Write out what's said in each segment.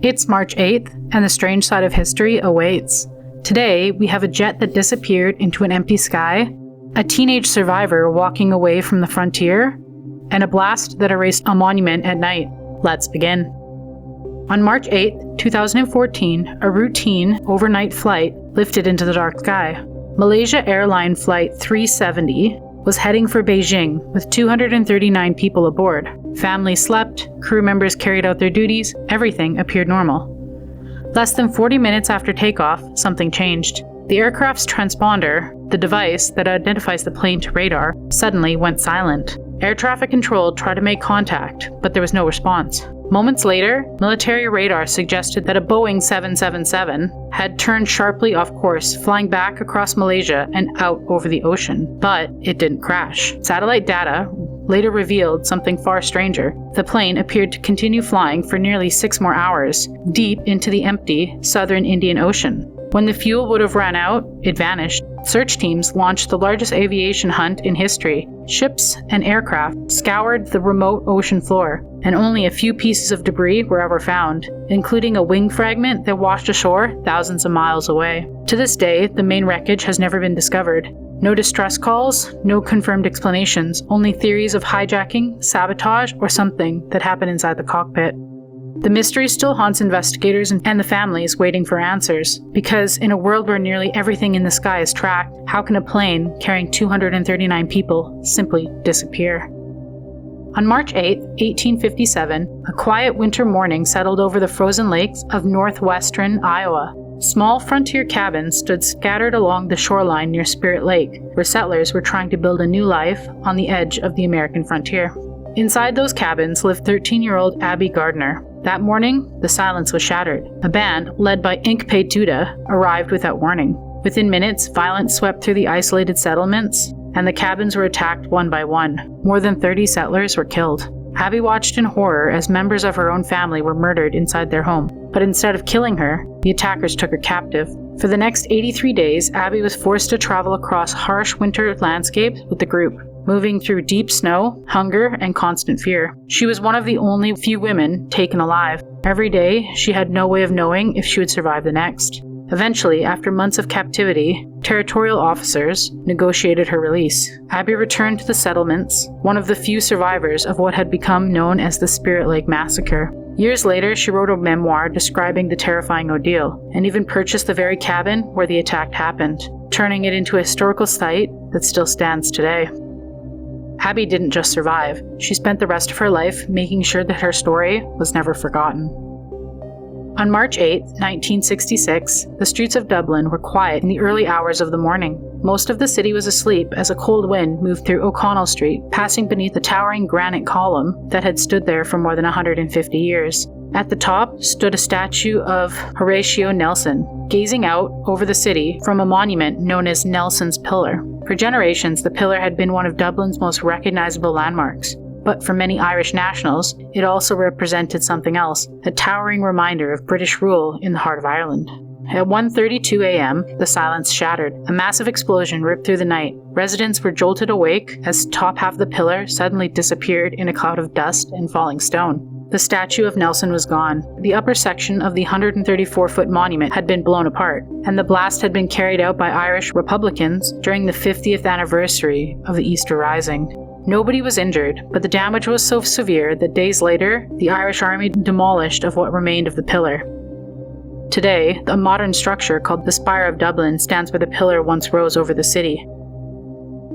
It's March 8th, and the strange side of history awaits. Today, we have a jet that disappeared into an empty sky, a teenage survivor walking away from the frontier, and a blast that erased a monument at night. Let's begin. On March 8, 2014, a routine overnight flight lifted into the dark sky. Malaysia Airlines Flight 370 was heading for Beijing with 239 people aboard. Families slept, crew members carried out their duties, everything appeared normal. Less than 40 minutes after takeoff, something changed. The aircraft's transponder, the device that identifies the plane to radar, suddenly went silent. Air traffic control tried to make contact, but there was no response. Moments later, military radar suggested that a Boeing 777 had turned sharply off course, flying back across Malaysia and out over the ocean. But it didn't crash. Satellite data later revealed something far stranger. The plane appeared to continue flying for nearly 6 more hours, deep into the empty southern Indian Ocean. When the fuel would have run out, it vanished. Search teams launched the largest aviation hunt in history. Ships and aircraft scoured the remote ocean floor, and only a few pieces of debris were ever found, including a wing fragment that washed ashore thousands of miles away. To this day, the main wreckage has never been discovered. No distress calls, no confirmed explanations, only theories of hijacking, sabotage, or something that happened inside the cockpit. The mystery still haunts investigators and the families waiting for answers, because in a world where nearly everything in the sky is tracked, how can a plane carrying 239 people simply disappear? On March 8, 1857, a quiet winter morning settled over the frozen lakes of northwestern Iowa. Small frontier cabins stood scattered along the shoreline near Spirit Lake, where settlers were trying to build a new life on the edge of the American frontier. Inside those cabins lived 13-year-old Abby Gardner. That morning, the silence was shattered. A band, led by Ink Tuda, arrived without warning. Within minutes, violence swept through the isolated settlements, and the cabins were attacked one by one. More than 30 settlers were killed. Abby watched in horror as members of her own family were murdered inside their home. But instead of killing her, the attackers took her captive. For the next 83 days, Abby was forced to travel across harsh winter landscapes with the group, moving through deep snow, hunger, and constant fear. She was one of the only few women taken alive. Every day, she had no way of knowing if she would survive the next. Eventually, after months of captivity, territorial officers negotiated her release. Abby returned to the settlements, one of the few survivors of what had become known as the Spirit Lake Massacre. Years later, she wrote a memoir describing the terrifying ordeal, and even purchased the very cabin where the attack happened, turning it into a historical site that still stands today. Abby didn't just survive. She spent the rest of her life making sure that her story was never forgotten. On March 8, 1966, the streets of Dublin were quiet in the early hours of the morning. Most of the city was asleep as a cold wind moved through O'Connell Street, passing beneath the towering granite column that had stood there for more than 150 years. At the top stood a statue of Horatio Nelson, gazing out over the city from a monument known as Nelson's Pillar. For generations, the pillar had been one of Dublin's most recognizable landmarks. But for many Irish nationals, it also represented something else, a towering reminder of British rule in the heart of Ireland. At 1:32 a.m., the silence shattered. A massive explosion ripped through the night. Residents were jolted awake as the top half of the pillar suddenly disappeared in a cloud of dust and falling stone. The statue of Nelson was gone. The upper section of the 134-foot monument had been blown apart, and the blast had been carried out by Irish Republicans during the 50th anniversary of the Easter Rising. Nobody was injured, but the damage was so severe that days later, the Irish Army demolished of what remained of the pillar. Today, a modern structure called the Spire of Dublin stands where the pillar once rose over the city.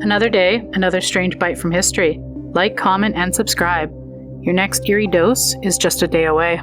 Another day, another strange bite from history. Like, comment, and subscribe. Your next eerie dose is just a day away.